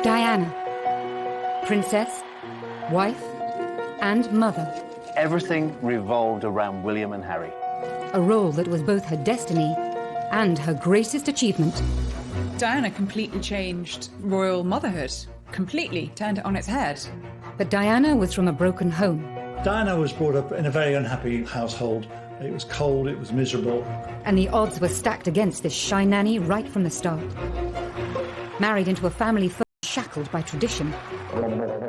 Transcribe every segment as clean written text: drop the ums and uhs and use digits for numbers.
Diana, princess, wife, and mother. Everything revolved around William and Harry. A role that was both her destiny and her greatest achievement. Diana completely changed royal motherhood. Completely turned it on its head. But Diana was from a broken home. Diana was brought up in a very unhappy household. It was cold, it was miserable. And the odds were stacked against this shy nanny right from the start. Married into a family first shackled by tradition,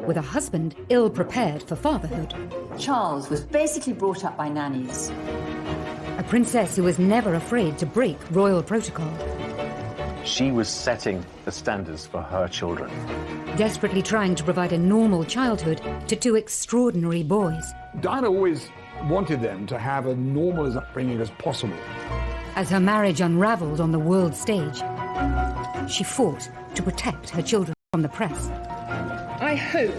with a husband ill-prepared for fatherhood. Charles was basically brought up by nannies. A princess who was never afraid to break royal protocol. She was setting the standards for her children. Desperately trying to provide a normal childhood to two extraordinary boys. Diana always wanted them to have a normal as upbringing as possible. As her marriage unraveled on the world stage, she fought to protect her children from the press. I hope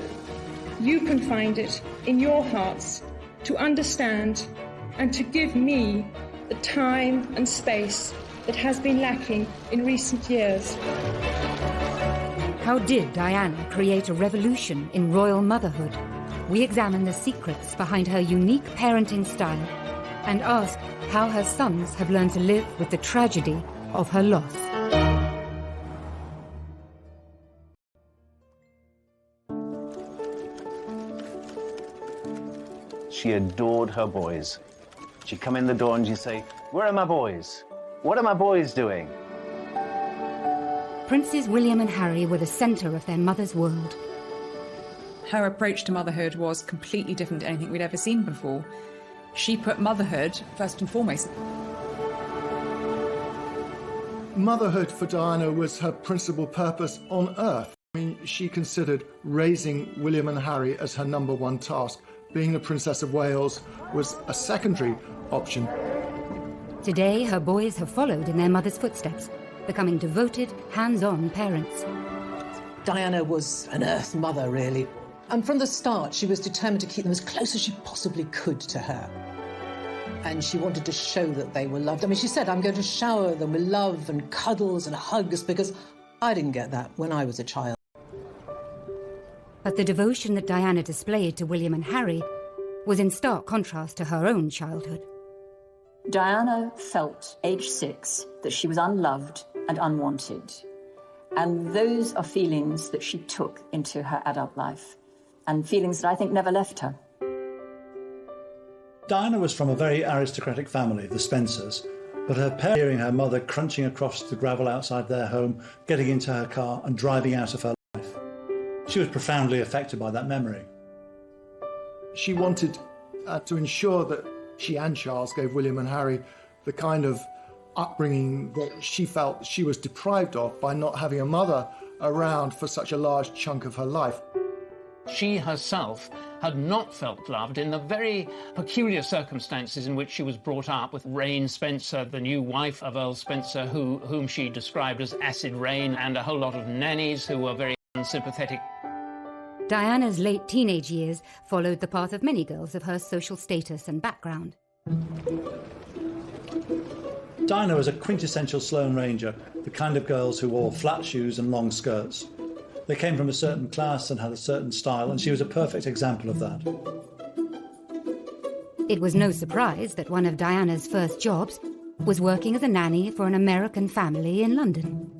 you can find it in your hearts to understand and to give me the time and space that has been lacking in recent years. How did Diana create a revolution in royal motherhood? We examine the secrets behind her unique parenting style and ask how her sons have learned to live with the tragedy of her loss. She adored her boys. She'd come in the door and she'd say, "Where are my boys? What are my boys doing?" Princes William and Harry were the centre of their mother's world. Her approach to motherhood was completely different to anything we'd ever seen before. She put motherhood first and foremost. Motherhood for Diana was her principal purpose on earth. I mean, she considered raising William and Harry as her number one task. Being the Princess of Wales was a secondary option. Today, her boys have followed in their mother's footsteps, becoming devoted, hands-on parents. Diana was an Earth mother, really. And from the start, she was determined to keep them as close as she possibly could to her. And she wanted to show that they were loved. I mean, she said, "I'm going to shower them with love and cuddles and hugs," because I didn't get that when I was a child. But the devotion that Diana displayed to William and Harry was in stark contrast to her own childhood. Diana felt, age 6, that she was unloved and unwanted. And those are feelings that she took into her adult life, and feelings that I think never left her. Diana was from a very aristocratic family, the Spencers, but her parents hearing her mother crunching across the gravel outside their home, getting into her car and driving out of her life. She was profoundly affected by that memory. She wanted to ensure that she and Charles gave William and Harry the kind of upbringing that she felt she was deprived of by not having a mother around for such a large chunk of her life. She herself had not felt loved in the very peculiar circumstances in which she was brought up, with Rain Spencer, the new wife of Earl Spencer, whom she described as acid rain, and a whole lot of nannies who were very unsympathetic. Diana's late teenage years followed the path of many girls of her social status and background. Diana was a quintessential Sloane Ranger, the kind of girls who wore flat shoes and long skirts. They came from a certain class and had a certain style, and she was a perfect example of that. It was no surprise that one of Diana's first jobs was working as a nanny for an American family in London.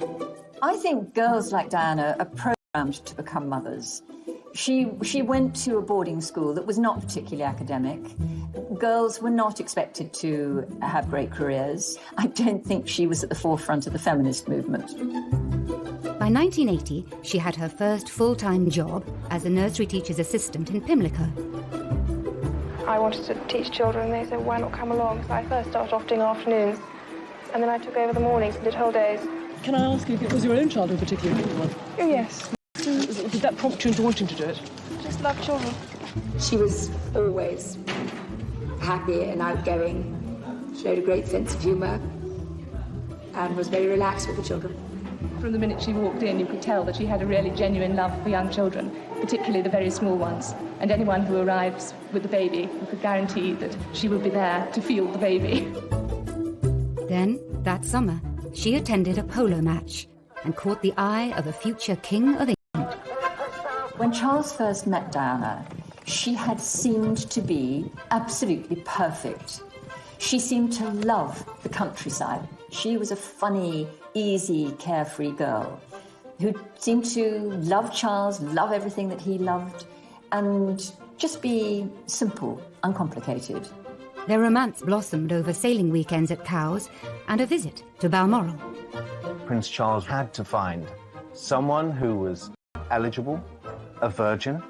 I think girls like Diana are programmed to become mothers. She went to a boarding school that was not particularly academic. Girls were not expected to have great careers. I don't think she was at the forefront of the feminist movement. By 1980, she had her first full-time job as a nursery teacher's assistant in Pimlico. I wanted to teach children, and they said, "Why not come along?" So I first started off doing afternoons, and then I took over the mornings and did whole days. Can I ask you if it was your own child in particular? Oh, yes. Did that prompt you into wanting to do it? I just love children. She was always happy and outgoing, showed a great sense of humour, and was very relaxed with the children. From the minute she walked in, you could tell that she had a really genuine love for young children, particularly the very small ones. And anyone who arrives with the baby, you could guarantee that she would be there to feel the baby. Then, that summer, she attended a polo match and caught the eye of a future king of England. When Charles first met Diana, she had seemed to be absolutely perfect. She seemed to love the countryside. She was a funny, easy, carefree girl who seemed to love Charles, love everything that he loved, and just be simple, uncomplicated. Their romance blossomed over sailing weekends at Cowes and a visit to Balmoral. Prince Charles had to find someone who was eligible, a virgin,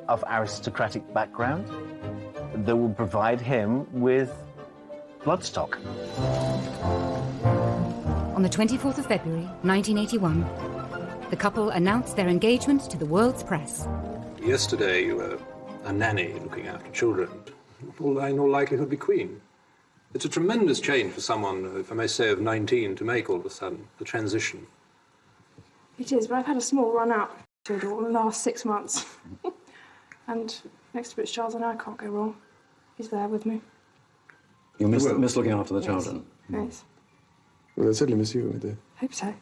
of aristocratic background, that would provide him with bloodstock. On the 24th of February, 1981, the couple announced their engagement to the world's press. Yesterday you were a nanny looking after children. Will in all likelihood be Queen. It's a tremendous change for someone, if I may say, of 19 to make all of a sudden, the transition. It is, but I've had a small run out to it all in the last 6 months. And next to Prince Charles, I can't go wrong. He's there with me. You miss looking after the children? Yes. Well, I certainly miss you, I do. Hope so.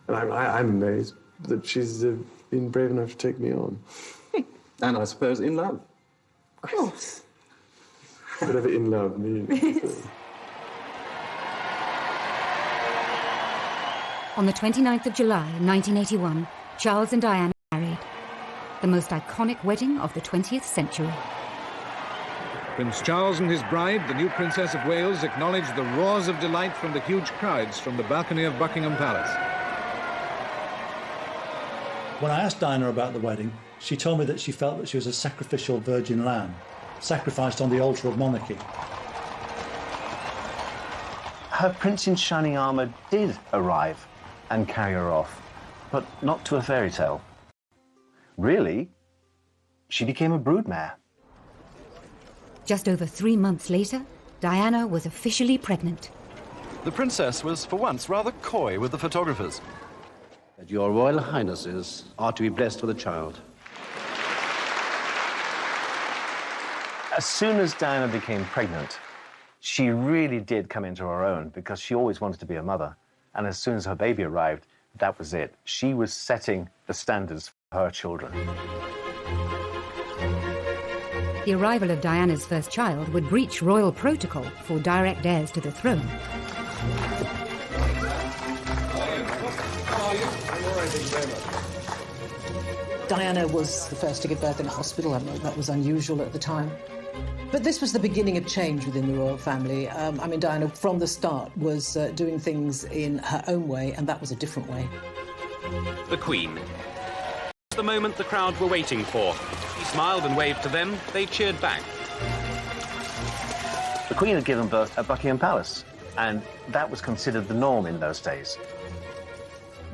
And I'm amazed that she's been brave enough to take me on. And I suppose in love. Of course. Whatever in love means. On the 29th of July, 1981, Charles and Diana married. The most iconic wedding of the 20th century. Prince Charles and his bride, the new Princess of Wales, acknowledged the roars of delight from the huge crowds from the balcony of Buckingham Palace. When I asked Diana about the wedding, she told me that she felt that she was a sacrificial virgin lamb, sacrificed on the altar of monarchy. Her prince in shining armour did arrive and carry her off, but not to a fairy tale. Really, she became a broodmare. Just over 3 months later, Diana was officially pregnant. The princess was for once rather coy with the photographers. Your Royal Highnesses are to be blessed with a child. As soon as Diana became pregnant, she really did come into her own because she always wanted to be a mother. And as soon as her baby arrived, that was it. She was setting the standards for her children. The arrival of Diana's first child would breach royal protocol for direct heirs to the throne. Diana was the first to give birth in a hospital. I mean, that was unusual at the time. But this was the beginning of change within the royal family. I mean, Diana, from the start, was doing things in her own way, and that was a different way. The Queen. The moment the crowd were waiting for. He smiled and waved to them. They cheered back. The Queen had given birth at Buckingham Palace, and that was considered the norm in those days.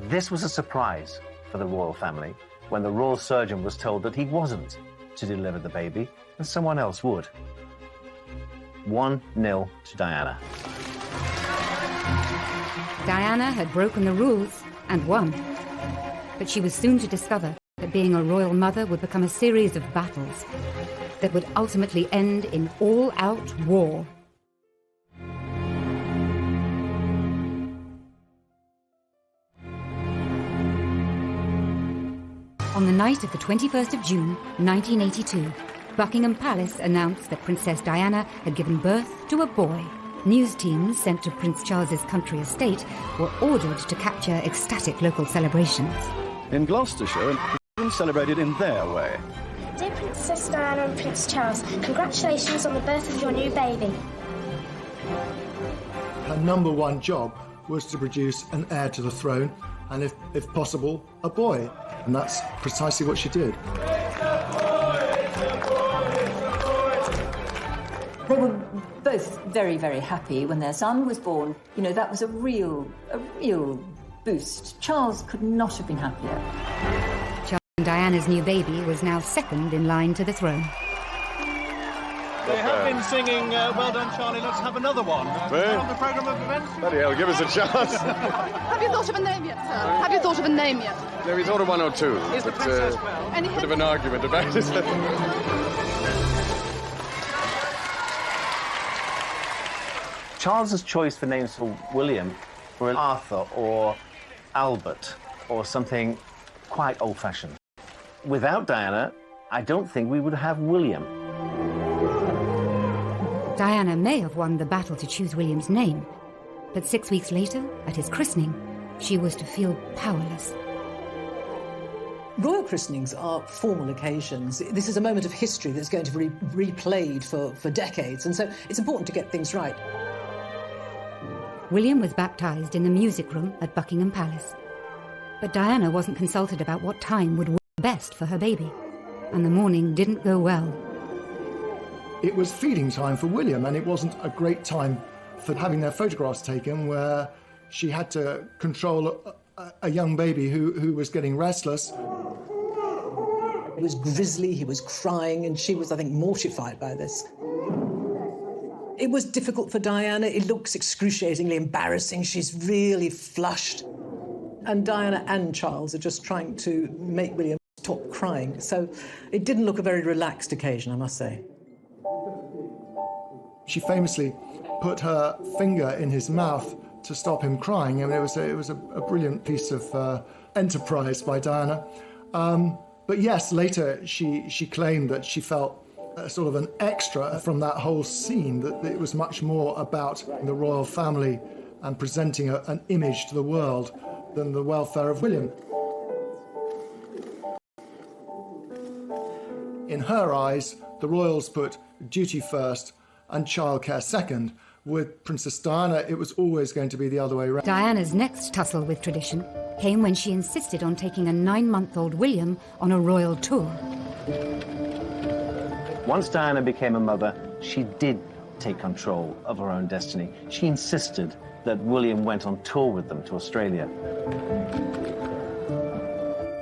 This was a surprise for the royal family when the royal surgeon was told that he wasn't to deliver the baby, and someone else would. 1-0 to Diana. Diana had broken the rules and won. But she was soon to discover that being a royal mother would become a series of battles that would ultimately end in all-out war. On the night of the 21st of June, 1982, Buckingham Palace announced that Princess Diana had given birth to a boy. News teams sent to Prince Charles's country estate were ordered to capture ecstatic local celebrations. In Gloucestershire, and celebrated in their way. Dear Princess Diana and Prince Charles, congratulations on the birth of your new baby. Her number one job was to produce an heir to the throne, and if possible, a boy. And that's precisely what she did. They were both very, very happy when their son was born. You know, that was a real boost. Charles could not have been happier. Charles and Diana's new baby was now second in line to the throne. They have been singing Well Done, Charlie, let's have another one. On the programme of events. Bloody hell, give us a chance. Have you thought of a name yet, sir? Have you thought of a name yet? Yeah, we thought of one or two. Is the princess well? Any bit of an argument about it. Charles's choice for names for William were Arthur or Albert or something quite old-fashioned. without Diana, I don't think we would have William. Diana may have won the battle to choose William's name, but 6 weeks later, at his christening, she was to feel powerless. Royal christenings are formal occasions. This is a moment of history that's going to be replayed for decades, and so it's important to get things right. William was baptised in the music room at Buckingham Palace. But Diana wasn't consulted about what time would work best for her baby, and the morning didn't go well. It was feeding time for William, and it wasn't a great time for having their photographs taken, where she had to control a young baby who was getting restless. He was grisly, he was crying, and she was, I think, mortified by this. It was difficult for Diana. It looks excruciatingly embarrassing. She's really flushed. And Diana and Charles are just trying to make William stop crying. So it didn't look a very relaxed occasion, I must say. She famously put her finger in his mouth to stop him crying. I mean, it was a brilliant piece of enterprise by Diana. But yes, later she claimed that she felt sort of an extra from that whole scene, that it was much more about the royal family and presenting an image to the world than the welfare of William. In her eyes, the royals put duty first and childcare second. With Princess Diana, it was always going to be the other way around. Diana's next tussle with tradition came when she insisted on taking a 9-month-old William on a royal tour. Once Diana became a mother, she did take control of her own destiny. She insisted that William went on tour with them to Australia.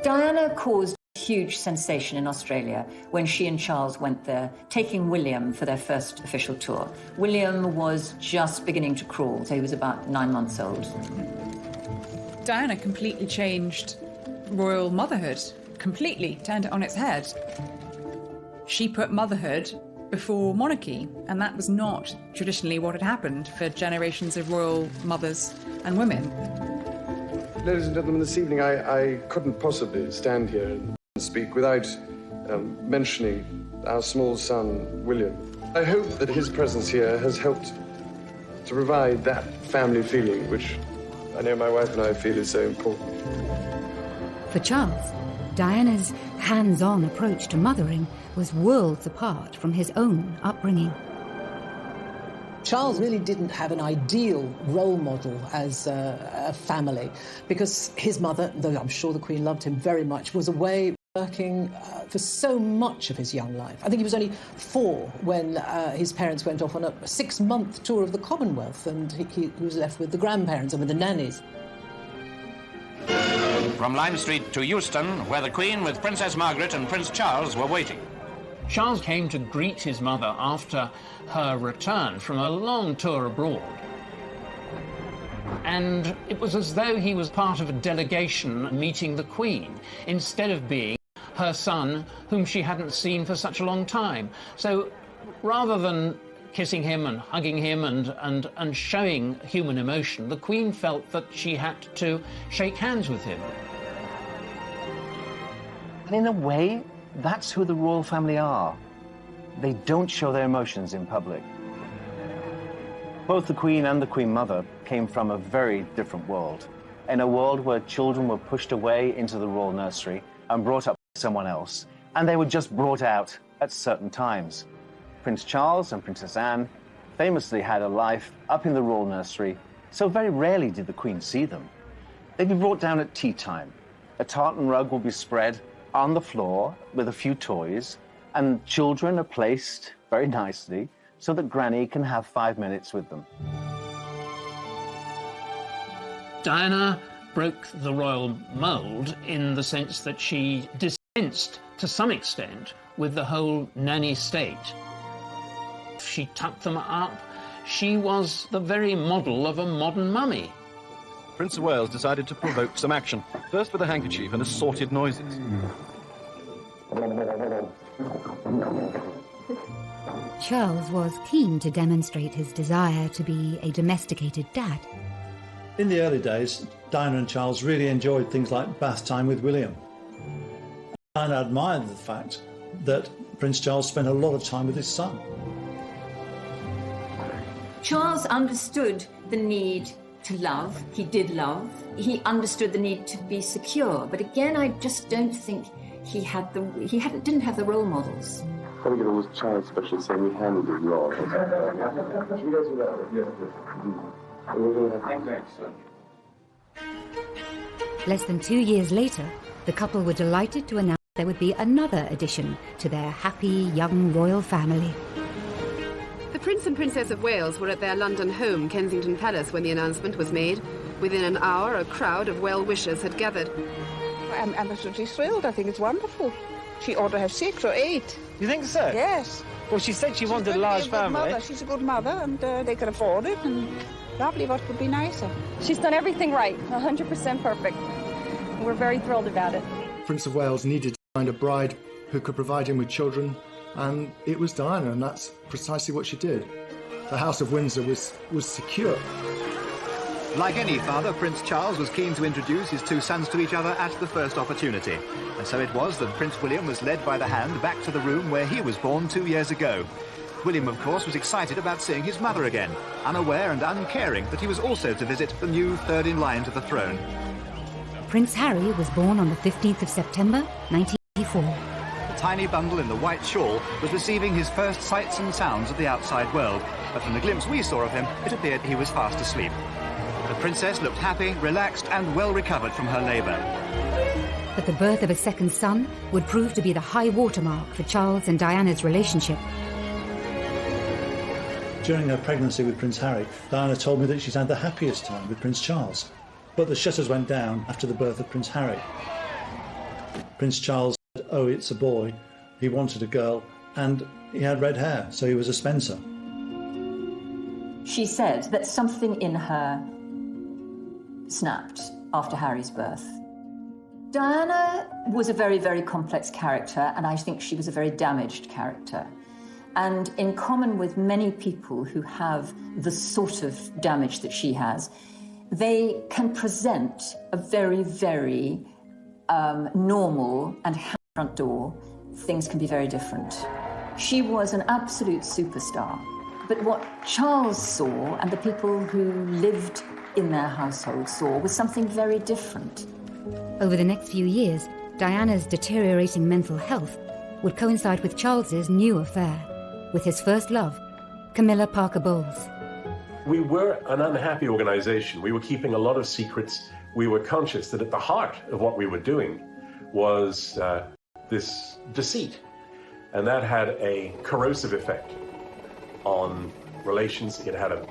Diana caused a huge sensation in Australia when she and Charles went there, taking William for their first official tour. William was just beginning to crawl, so he was about 9 months old. Diana completely changed royal motherhood, completely turned it on its head. She put motherhood before monarchy, and that was not traditionally what had happened for generations of royal mothers and women. Ladies and gentlemen, this evening I couldn't possibly stand here and speak without mentioning our small son, William. I hope that his presence here has helped to provide that family feeling, which I know my wife and I feel is so important. For Charles, Diana's hands-on approach to mothering was worlds apart from his own upbringing. Charles really didn't have an ideal role model as a family, because his mother, though I'm sure the Queen loved him very much, was away working for so much of his young life. I think he was only 4 when his parents went off on a 6-month tour of the Commonwealth, and he was left with the grandparents and with the nannies. From Lime Street to Euston, where the Queen with Princess Margaret and Prince Charles were waiting. Charles came to greet his mother after her return from a long tour abroad. And it was as though he was part of a delegation meeting the Queen, instead of being her son, whom she hadn't seen for such a long time. So rather than kissing him and hugging him and showing human emotion, the Queen felt that she had to shake hands with him. And in a way, that's who the royal family are. They don't show their emotions in public. Both the Queen and the Queen Mother came from a very different world. In a world where children were pushed away into the royal nursery and brought up by someone else, and they were just brought out at certain times. Prince Charles and Princess Anne famously had a life up in the royal nursery, so very rarely did the Queen see them. They'd be brought down at tea time. A tartan rug will be spread on the floor with a few toys, and children are placed very nicely so that Granny can have 5 minutes with them. Diana broke the royal mould in the sense that she dispensed, to some extent, with the whole nanny state. She tucked them up. She was the very model of a modern mummy. Prince of Wales decided to provoke some action, first with a handkerchief and assorted noises. Charles was keen to demonstrate his desire to be a domesticated dad. In the early days, Diana and Charles really enjoyed things like bath time with William. Diana admired the fact that Prince Charles spent a lot of time with his son. Charles understood the need to love. He did love. He understood the need to be secure. But again, I just don't think he didn't have the role models. Gotta get all Charles' special saying we handled it well. Less than 2 years later, the couple were delighted to announce there would be another addition to their happy young royal family. The Prince and Princess of Wales were at their London home, Kensington Palace, when the announcement was made. Within an hour, a crowd of well-wishers had gathered. I'm absolutely thrilled. I think it's wonderful. She ought to have 6 or 8. You think so? Yes. Well, she said she wanted a large family. She's a good mother, and they can afford it. And lovely, what could be nicer? She's done everything right, 100% perfect. We're very thrilled about it. Prince of Wales needed to find a bride who could provide him with children, and it was Diana, and that's precisely what she did. The House of Windsor was secure. Like any father, Prince Charles was keen to introduce his two sons to each other at the first opportunity. And so it was that Prince William was led by the hand back to the room where he was born 2 years ago. William, of course, was excited about seeing his mother again, unaware and uncaring that he was also to visit the new third in line to the throne. Prince Harry was born on the 15th of September, 1984. The tiny bundle in the white shawl was receiving his first sights and sounds of the outside world, but from the glimpse we saw of him, it appeared he was fast asleep. The princess looked happy, relaxed, and well recovered from her labour. But the birth of a second son would prove to be the high watermark for Charles and Diana's relationship. During her pregnancy with Prince Harry, Diana told me that she's had the happiest time with Prince Charles. But the shutters went down after the birth of Prince Harry. Prince Charles said, oh, it's a boy. He wanted a girl, and he had red hair, so he was a Spencer. She said that something in her snapped after Harry's birth. Diana was a very, very complex character, and I think she was a very damaged character. And in common with many people who have the sort of damage that she has, they can present a very, very normal and happy front door. Things can be very different. She was an absolute superstar. But what Charles saw, and the people who lived in their household saw, was something very different. Over the next few years, Diana's deteriorating mental health would coincide with Charles's new affair, with his first love, Camilla Parker Bowles. We were an unhappy organization. We were keeping a lot of secrets. We were conscious that at the heart of what we were doing was this deceit. And that had a corrosive effect on relations. It had a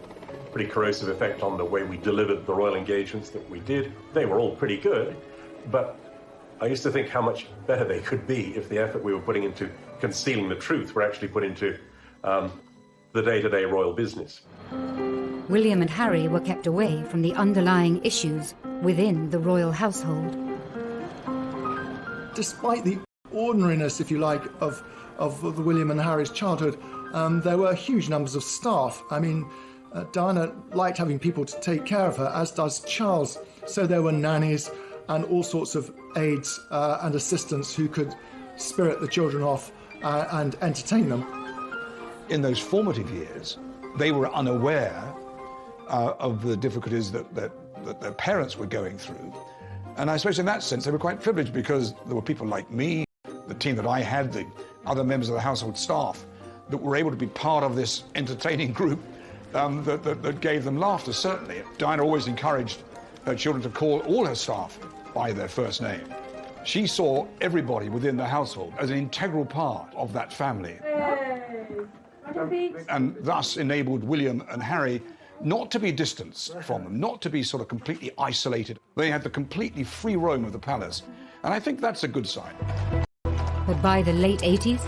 pretty corrosive effect on the way we delivered the royal engagements that we did. They were all pretty good, but I used to think how much better they could be if the effort we were putting into concealing the truth were actually put into the day-to-day royal business. William and Harry were kept away from the underlying issues within the royal household. Despite the ordinariness, if you like, of William and Harry's childhood, there were huge numbers of staff. I mean, Diana liked having people to take care of her, as does Charles. So there were nannies and all sorts of aides and assistants who could spirit the children off and entertain them. In those formative years, they were unaware of the difficulties that their parents were going through. And I suppose in that sense, they were quite privileged because there were people like me, the team that I had, the other members of the household staff, that were able to be part of this entertaining group that gave them laughter, certainly. Diana always encouraged her children to call all her staff by their first name. She saw everybody within the household as an integral part of that family. And thus enabled William and Harry not to be distanced from them, not to be sort of completely isolated. They had the completely free roam of the palace, and I think that's a good sign. But by the late 80s,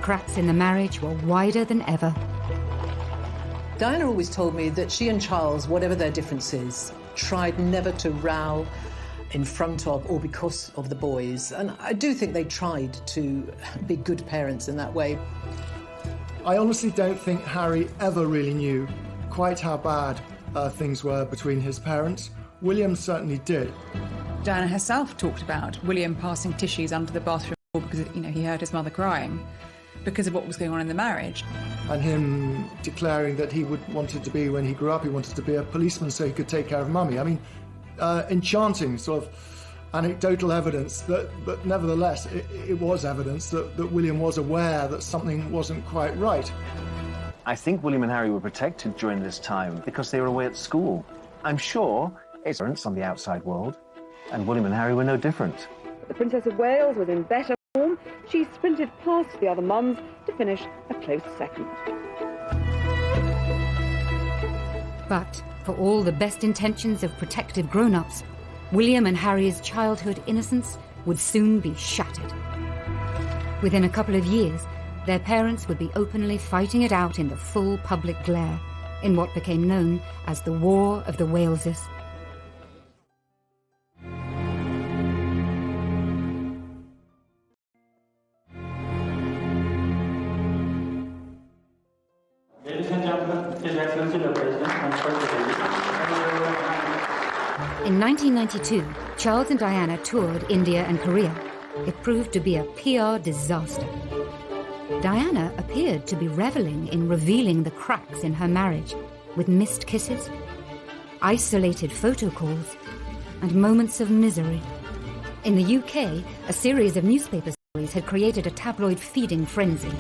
cracks in the marriage were wider than ever. Diana always told me that she and Charles, whatever their differences, tried never to row in front of or because of the boys. And I do think they tried to be good parents in that way. I honestly don't think Harry ever really knew quite how bad things were between his parents. William certainly did. Diana herself talked about William passing tissues under the bathroom because, he heard his mother crying because of what was going on in the marriage. And him declaring that he wanted to be, when he grew up, he wanted to be a policeman so he could take care of mummy. I mean, enchanting sort of anecdotal evidence but nevertheless, it was evidence that William was aware that something wasn't quite right. I think William and Harry were protected during this time because they were away at school. I'm sure it's parents on the outside world, and William and Harry were no different. The Princess of Wales was in better form. She sprinted past the other mums to finish a close second. But for all the best intentions of protective grown-ups, William and Harry's childhood innocence would soon be shattered. Within a couple of years, their parents would be openly fighting it out in the full public glare, in what became known as the War of the Waleses. Ladies and gentlemen, His Excellency the President, In 1992, Charles and Diana toured India and Korea. It proved to be a PR disaster. Diana appeared to be reveling in revealing the cracks in her marriage, with missed kisses, isolated photo calls, and moments of misery. In the UK, a series of newspaper stories had created a tabloid feeding frenzy.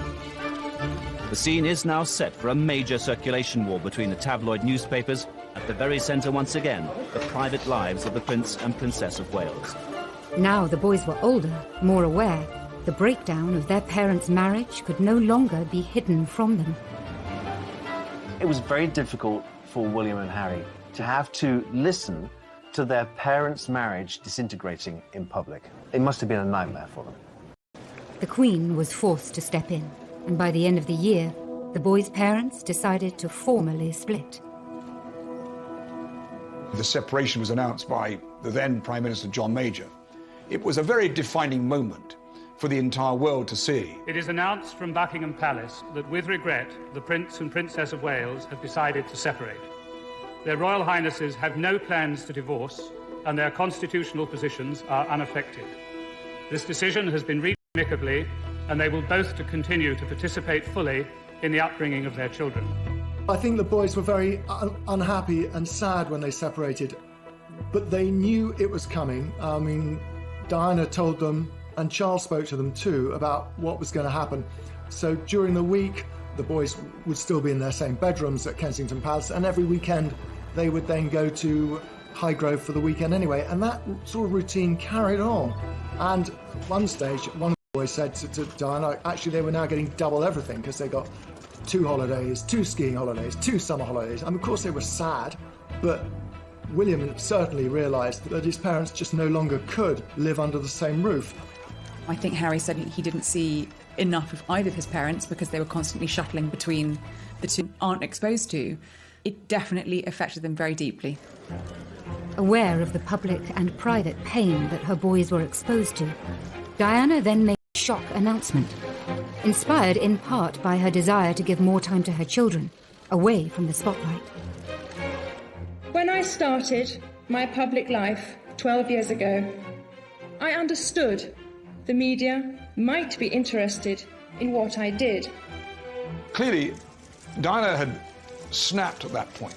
The scene is now set for a major circulation war between the tabloid newspapers. At the very centre, once again, the private lives of the Prince and Princess of Wales. Now the boys were older, more aware. The breakdown of their parents' marriage could no longer be hidden from them. It was very difficult for William and Harry to have to listen to their parents' marriage disintegrating in public. It must have been a nightmare for them. The Queen was forced to step in, and by the end of the year, the boys' parents decided to formally split. The separation was announced by the then Prime Minister John Major. It was a very defining moment for the entire world to see. It is announced from Buckingham Palace that, with regret, the Prince and Princess of Wales have decided to separate. Their Royal Highnesses have no plans to divorce, and their constitutional positions are unaffected. This decision has been reached amicably, and they will both continue to participate fully in the upbringing of their children. I think the boys were very unhappy and sad when they separated, but they knew it was coming. I mean, Diana told them, and Charles spoke to them too, about what was going to happen. So during the week, the boys would still be in their same bedrooms at Kensington Palace, and every weekend they would then go to Highgrove for the weekend anyway, and that sort of routine carried on. And at one stage, one of the boys said to Diana, actually they were now getting double everything because they got 2 holidays, 2 skiing holidays, 2 summer holidays. And of course they were sad, but William certainly realised that his parents just no longer could live under the same roof. I think Harry said he didn't see enough of either of his parents because they were constantly shuttling between the two, aren't exposed to. It definitely affected them very deeply. Aware of the public and private pain that her boys were exposed to, Diana then made a shock announcement, inspired in part by her desire to give more time to her children, away from the spotlight. When I started my public life 12 years ago, I understood the media might be interested in what I did. Clearly, Diana had snapped at that point,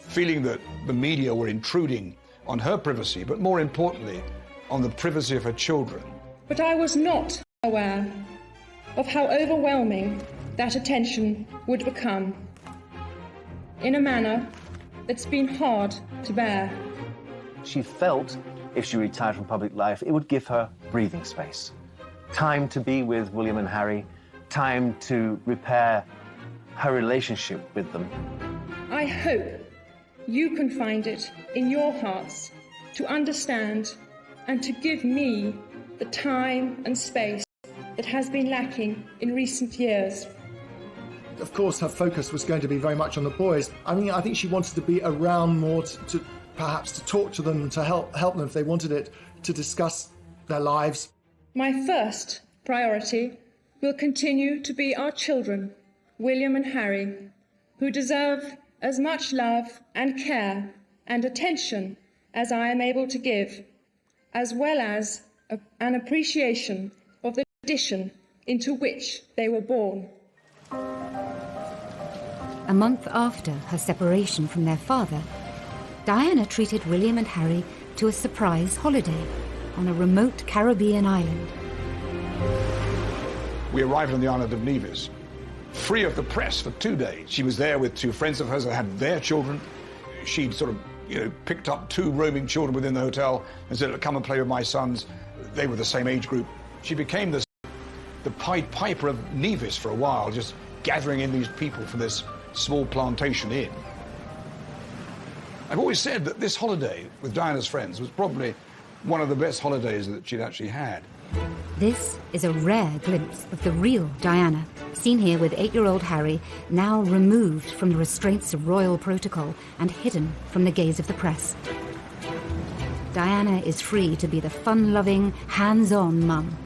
feeling that the media were intruding on her privacy, but more importantly, on the privacy of her children. But I was not aware of how overwhelming that attention would become, in a manner that's been hard to bear. She felt if she retired from public life, it would give her breathing space. Time to be with William and Harry, time to repair her relationship with them. I hope you can find it in your hearts to understand and to give me the time and space that has been lacking in recent years. Of course, her focus was going to be very much on the boys. I mean, I think she wanted to be around more to perhaps to talk to them, to help them if they wanted it, to discuss their lives. My first priority will continue to be our children, William and Harry, who deserve as much love and care and attention as I am able to give, as well as an appreciation of the tradition into which they were born. A month after her separation from their father, Diana treated William and Harry to a surprise holiday on a remote Caribbean island. We arrived on the island of Nevis, free of the press for 2 days. She was there with 2 friends of hers that had their children. She'd sort of, picked up 2 roaming children within the hotel and said, come and play with my sons. They were the same age group. She became the Pied Piper of Nevis for a while, just gathering in these people for this small plantation inn. I've always said that this holiday with Diana's friends was probably one of the best holidays that she'd actually had. This is a rare glimpse of the real Diana, seen here with 8-year-old Harry, now removed from the restraints of royal protocol and hidden from the gaze of the press. Diana is free to be the fun-loving, hands-on mum.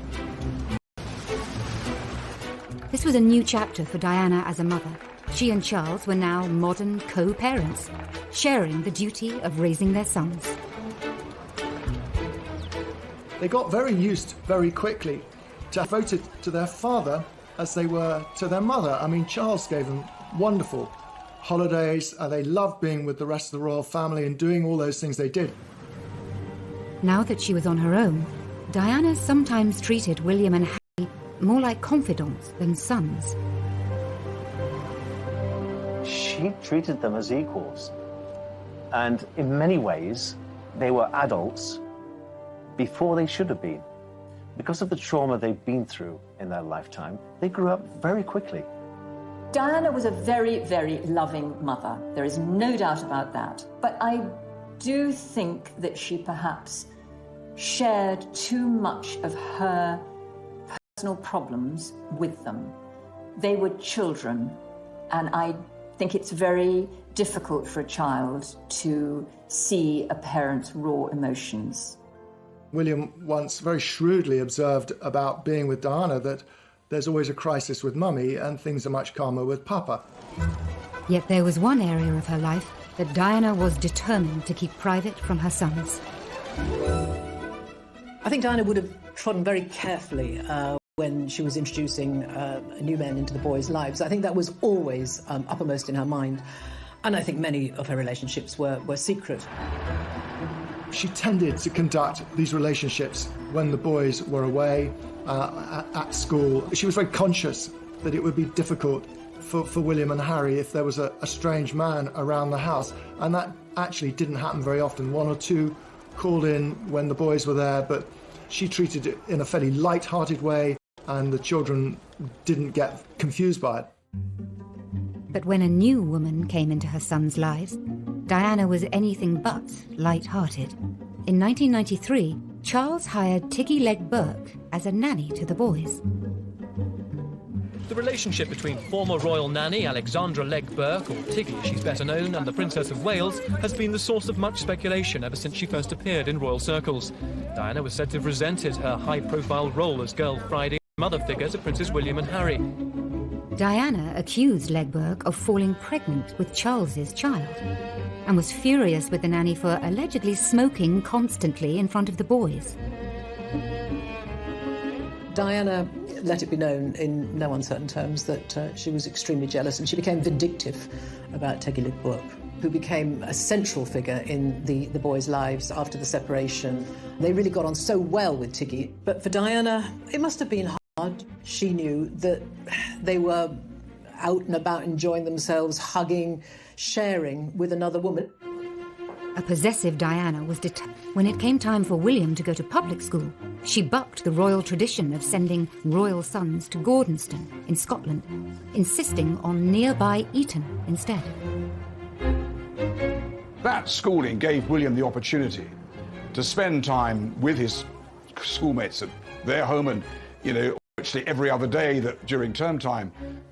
This was a new chapter for Diana as a mother. She and Charles were now modern co-parents, sharing the duty of raising their sons. They got very used very quickly to devoted to their father as they were to their mother. I mean, Charles gave them wonderful holidays. They loved being with the rest of the royal family and doing all those things they did. Now that she was on her own, Diana sometimes treated William and Harry more like confidants than sons. She treated them as equals. And in many ways, they were adults before they should have been. Because of the trauma they've been through in their lifetime, they grew up very quickly. Diana was a very, very loving mother. There is no doubt about that. But I do think that she perhaps shared too much of her personal problems with them. They were children, and I think it's very difficult for a child to see a parent's raw emotions. William once very shrewdly observed about being with Diana that there's always a crisis with Mummy and things are much calmer with Papa. Yet there was one area of her life that Diana was determined to keep private from her sons. I think Diana would have trodden very carefully when she was introducing new men into the boys' lives. I think that was always uppermost in her mind. And I think many of her relationships were secret. She tended to conduct these relationships when the boys were away at school. She was very conscious that it would be difficult for William and Harry if there was a strange man around the house. And that actually didn't happen very often. 1 or 2 called in when the boys were there, but she treated it in a fairly light-hearted way, and the children didn't get confused by it. But when a new woman came into her sons' lives, Diana was anything but light-hearted. In 1993, Charles hired Tiggy Legg Burke as a nanny to the boys. The relationship between former royal nanny Alexandra Legg Burke, or Tiggy as she's better known, and the Princess of Wales has been the source of much speculation ever since she first appeared in royal circles. Diana was said to have resented her high-profile role as Girl Friday mother figure to Princes William and Harry. Diana accused Legg Burke of falling pregnant with Charles's child and was furious with the nanny for allegedly smoking constantly in front of the boys. Diana let it be known in no uncertain terms that she was extremely jealous, and she became vindictive about Tiggy Legg Burke, who became a central figure in the boys' lives after the separation. They really got on so well with Tiggy, but for Diana, it must have been hard. She knew that they were out and about enjoying themselves, hugging, sharing with another woman. A possessive Diana was determined. When it came time for William to go to public school, she bucked the royal tradition of sending royal sons to Gordonston in Scotland, insisting on nearby Eton instead. That schooling gave William the opportunity to spend time with his schoolmates at their home, and, virtually every other day that during term time,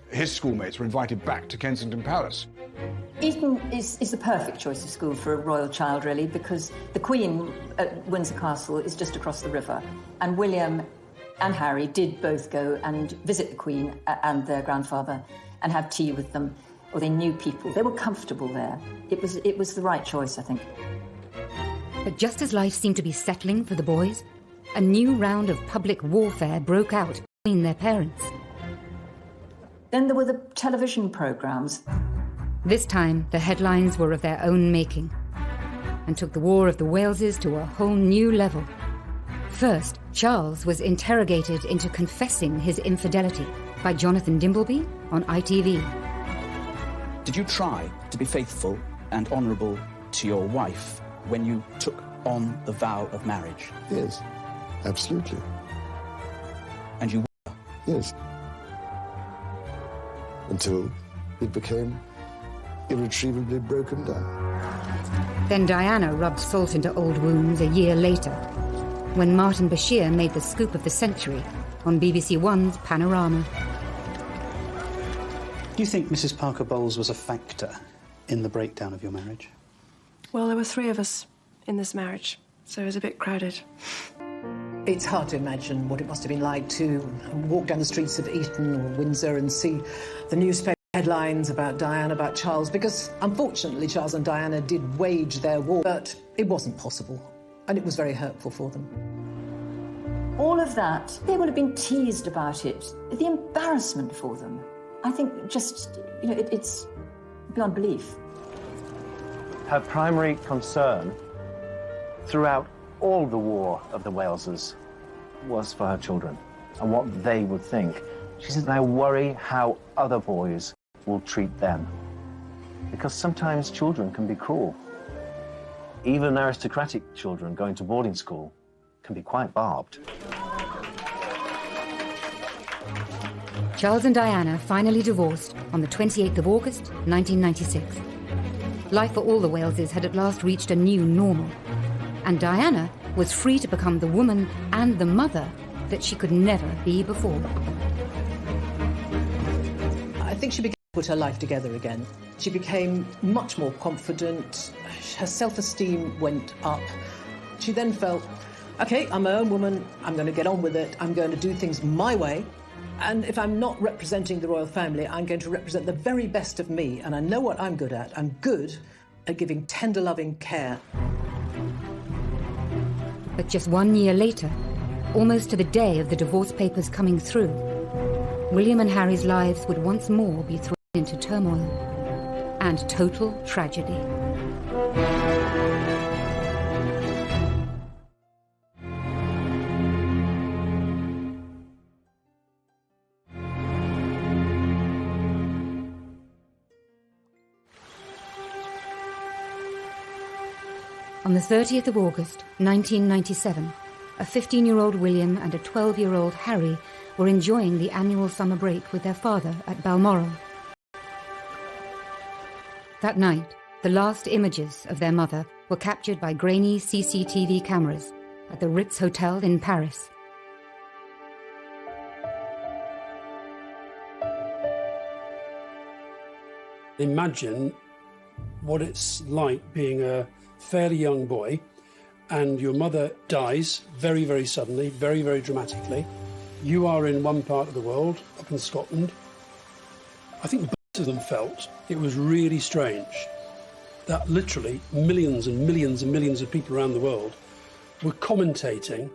his schoolmates were invited back to Kensington Palace. Eton is the perfect choice of school for a royal child, really, because the Queen at Windsor Castle is just across the river, and William and Harry did both go and visit the Queen and their grandfather and have tea with them, or they knew people. They were comfortable there. It was the right choice, I think. But just as life seemed to be settling for the boys, a new round of public warfare broke out between their parents. Then there were the television programmes. This time, the headlines were of their own making and took the War of the Waleses to a whole new level. First, Charles was interrogated into confessing his infidelity by Jonathan Dimbleby on ITV. Did you try to be faithful and honourable to your wife when you took on the vow of marriage? Yes, absolutely. And you were? Yes. Until it became irretrievably broken down. Then Diana rubbed salt into old wounds a year later, when Martin Bashir made the scoop of the century on BBC One's Panorama. Do you think Mrs. Parker Bowles was a factor in the breakdown of your marriage? Well, there were 3 of us in this marriage, so it was a bit crowded. It's hard to imagine what it must have been like to walk down the streets of Eton or Windsor and see the newspaper headlines about Diana, about Charles, because unfortunately Charles and Diana did wage their war, but it wasn't possible, and it was very hurtful for them. All of that, they would have been teased about it. The embarrassment for them, I think just, it's beyond belief. Her primary concern throughout all the War of the Waleses was for her children and what they would think. She said, I worry how other boys will treat them. Because sometimes children can be cruel. Even aristocratic children going to boarding school can be quite barbed. Charles and Diana finally divorced on the 28th of August, 1996. Life for all the Waleses had at last reached a new normal, and Diana was free to become the woman and the mother that she could never be before. I think she began to put her life together again. She became much more confident. Her self-esteem went up. She then felt, OK, I'm my own woman. I'm going to get on with it. I'm going to do things my way. And if I'm not representing the royal family, I'm going to represent the very best of me. And I know what I'm good at. I'm good at giving tender, loving care. But just 1 year later, almost to the day of the divorce papers coming through, William and Harry's lives would once more be thrown into turmoil and total tragedy. On the 30th of August, 1997, a 15-year-old William and a 12-year-old Harry were enjoying the annual summer break with their father at Balmoral. That night, the last images of their mother were captured by grainy CCTV cameras at the Ritz Hotel in Paris. Imagine what it's like being a fairly young boy and your mother dies very, very suddenly, very, very dramatically. You are in one part of the world, up in Scotland. I think both of them felt it was really strange that literally millions and millions and millions of people around the world were commentating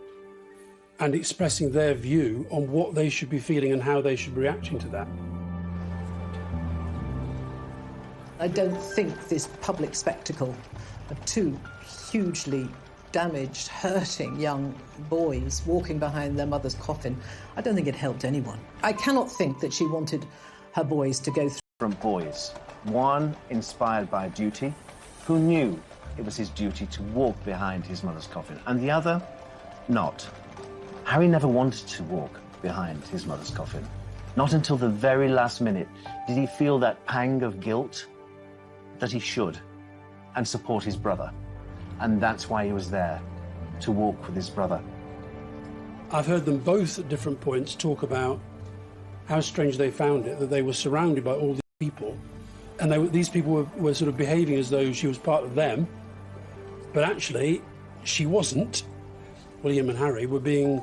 and expressing their view on what they should be feeling and how they should be reacting to that. I don't think this public spectacle of 2 hugely damaged, hurting young boys walking behind their mother's coffin, I don't think it helped anyone. I cannot think that she wanted her boys to go through. From boys, one inspired by duty, who knew it was his duty to walk behind his mother's coffin, and the other, not. Harry never wanted to walk behind his mother's coffin. Not until the very last minute did he feel that pang of guilt that he should, and support his brother. And that's why he was there, to walk with his brother. I've heard them both at different points talk about how strange they found it, that they were surrounded by all these people, and these people were sort of behaving as though she was part of them, but actually she wasn't. William and Harry were being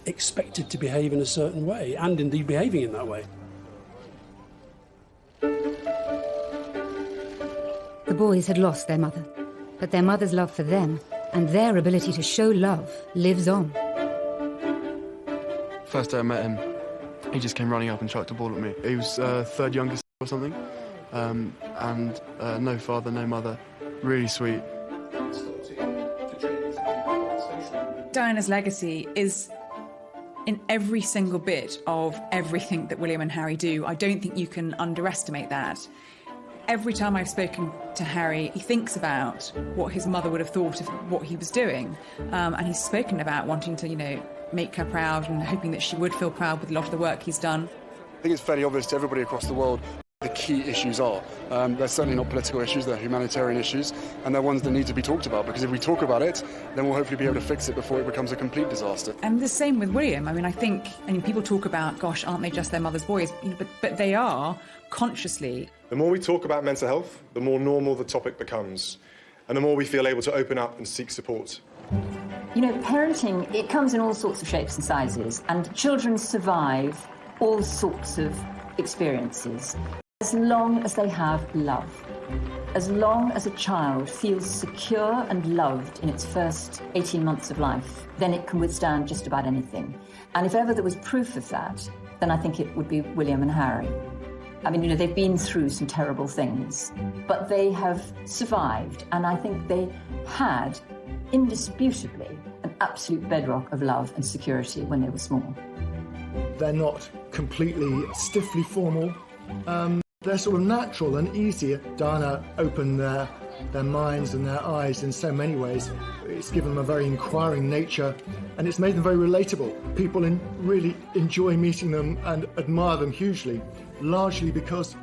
expected to behave in a certain way, and indeed behaving in that way. The boys had lost their mother, but their mother's love for them and their ability to show love lives on. First day I met him, he just came running up and chucked a ball at me. He was third youngest or something, and no father, no mother. Really sweet. Diana's legacy is in every single bit of everything that William and Harry do. I don't think you can underestimate that. Every time I've spoken to Harry, he thinks about what his mother would have thought of what he was doing. And he's spoken about wanting to, make her proud and hoping that she would feel proud with a lot of the work he's done. I think it's fairly obvious to everybody across the world the key issues are. They're certainly not political issues, they're humanitarian issues, and they're ones that need to be talked about, because if we talk about it, then we'll hopefully be able to fix it before it becomes a complete disaster. And the same with William. I think people talk about, gosh, aren't they just their mother's boys? But they are, consciously. The more we talk about mental health, the more normal the topic becomes, and the more we feel able to open up and seek support. Parenting, it comes in all sorts of shapes and sizes, and children survive all sorts of experiences as long as they have love. As long as a child feels secure and loved in its first 18 months of life, then it can withstand just about anything. And if ever there was proof of that, then I think it would be William and Harry. They've been through some terrible things, but they have survived, and I think they had, indisputably, an absolute bedrock of love and security when they were small. They're not completely stiffly formal. They're sort of natural and easy. Diana opened their minds and their eyes in so many ways. It's given them a very inquiring nature, and it's made them very relatable. People really enjoy meeting them and admire them hugely, largely because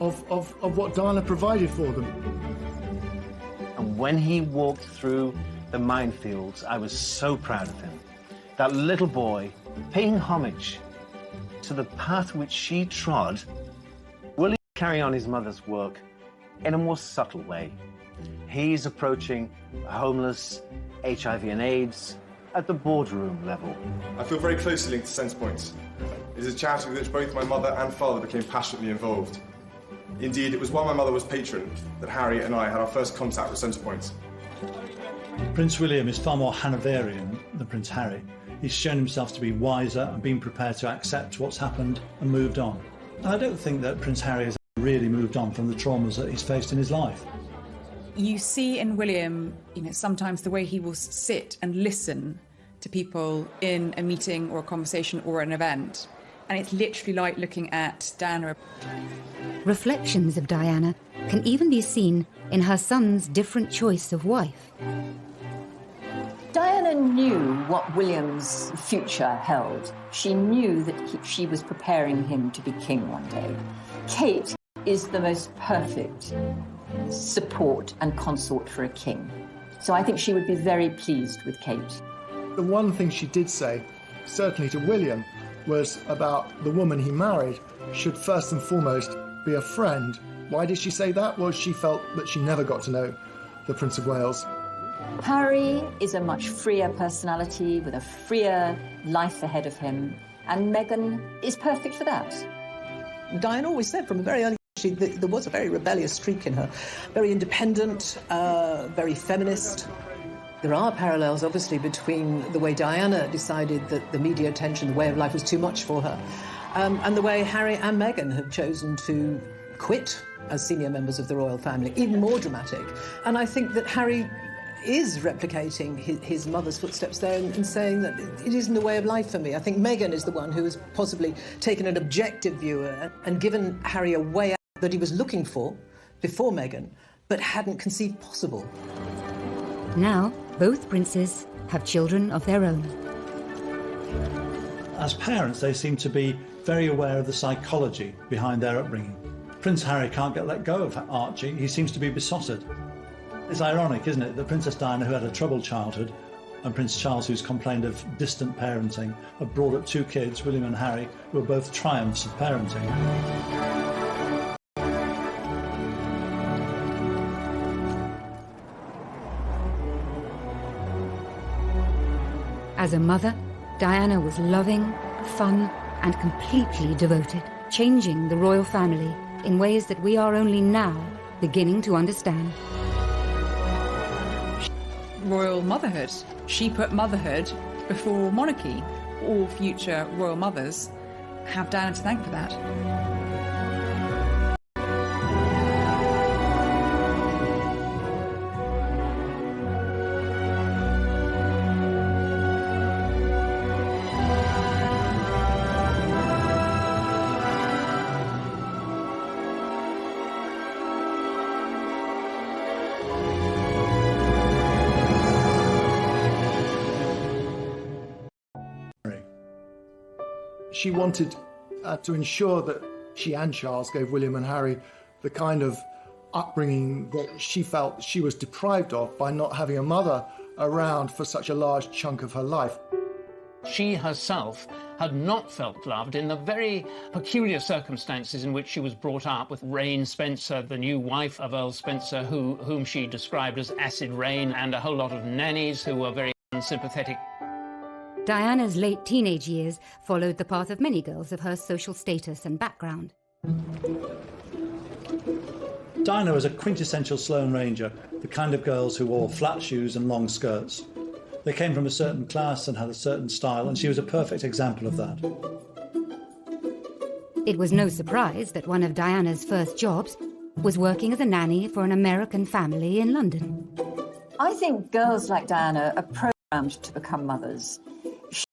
of what Diana provided for them. And when he walked through the minefields, I was so proud of him. That little boy paying homage to the path which she trod, will he carry on his mother's work in a more subtle way? He's approaching homeless, HIV and AIDS at the boardroom level. I feel very closely linked to Centrepoint. It is a charity with which both my mother and father became passionately involved. Indeed, it was while my mother was patron that Harry and I had our first contact with Centrepoint. Prince William is far more Hanoverian than Prince Harry. He's shown himself to be wiser and been prepared to accept what's happened and moved on. And I don't think that Prince Harry has really moved on from the traumas that he's faced in his life. You see in William, sometimes the way he will sit and listen to people in a meeting or a conversation or an event. And it's literally like looking at Diana. Reflections of Diana can even be seen in her son's different choice of wife. Diana knew what William's future held. She knew that she was preparing him to be king one day. Kate is the most perfect support and consort for a king. So I think she would be very pleased with Kate. The one thing she did say, certainly to William, was about the woman he married should first and foremost be a friend. Why did she say that? Well, she felt that she never got to know the Prince of Wales. Harry is a much freer personality with a freer life ahead of him, and Meghan is perfect for that. Diana always said from a very early age there was a very rebellious streak in her, very independent, very feminist. There are parallels, obviously, between the way Diana decided that the media attention, the way of life was too much for her, and the way Harry and Meghan have chosen to quit as senior members of the royal family, even more dramatic. And I think that Harry is replicating his mother's footsteps there and saying that it isn't the way of life for me. I think Meghan is the one who has possibly taken an objective view and given Harry a way out that he was looking for before Meghan, but hadn't conceived possible. Now, both princes have children of their own. As parents, they seem to be very aware of the psychology behind their upbringing. Prince Harry can't get let go of Archie. He seems to be besotted. It's ironic, isn't it, that Princess Diana, who had a troubled childhood, and Prince Charles, who's complained of distant parenting, have brought up two kids, William and Harry, who are both triumphs of parenting. As a mother, Diana was loving, fun, and completely devoted, changing the royal family in ways that we are only now beginning to understand. Royal motherhood. She put motherhood before monarchy. all future royal mothers have Diana to thank for that. She wanted to ensure that she and Charles gave William and Harry the kind of upbringing that she felt she was deprived of by not having a mother around for such a large chunk of her life. She herself had not felt loved in the very peculiar circumstances in which she was brought up, with Rain Spencer, the new wife of Earl Spencer, whom she described as acid rain, and a whole lot of nannies who were very unsympathetic. Diana's late teenage years followed the path of many girls of her social status and background. Diana was a quintessential Sloane Ranger, the kind of girls who wore flat shoes and long skirts. They came from a certain class and had a certain style, and she was a perfect example of that. It was no surprise that one of Diana's first jobs was working as a nanny for an American family in London. I think girls like Diana are programmed to become mothers.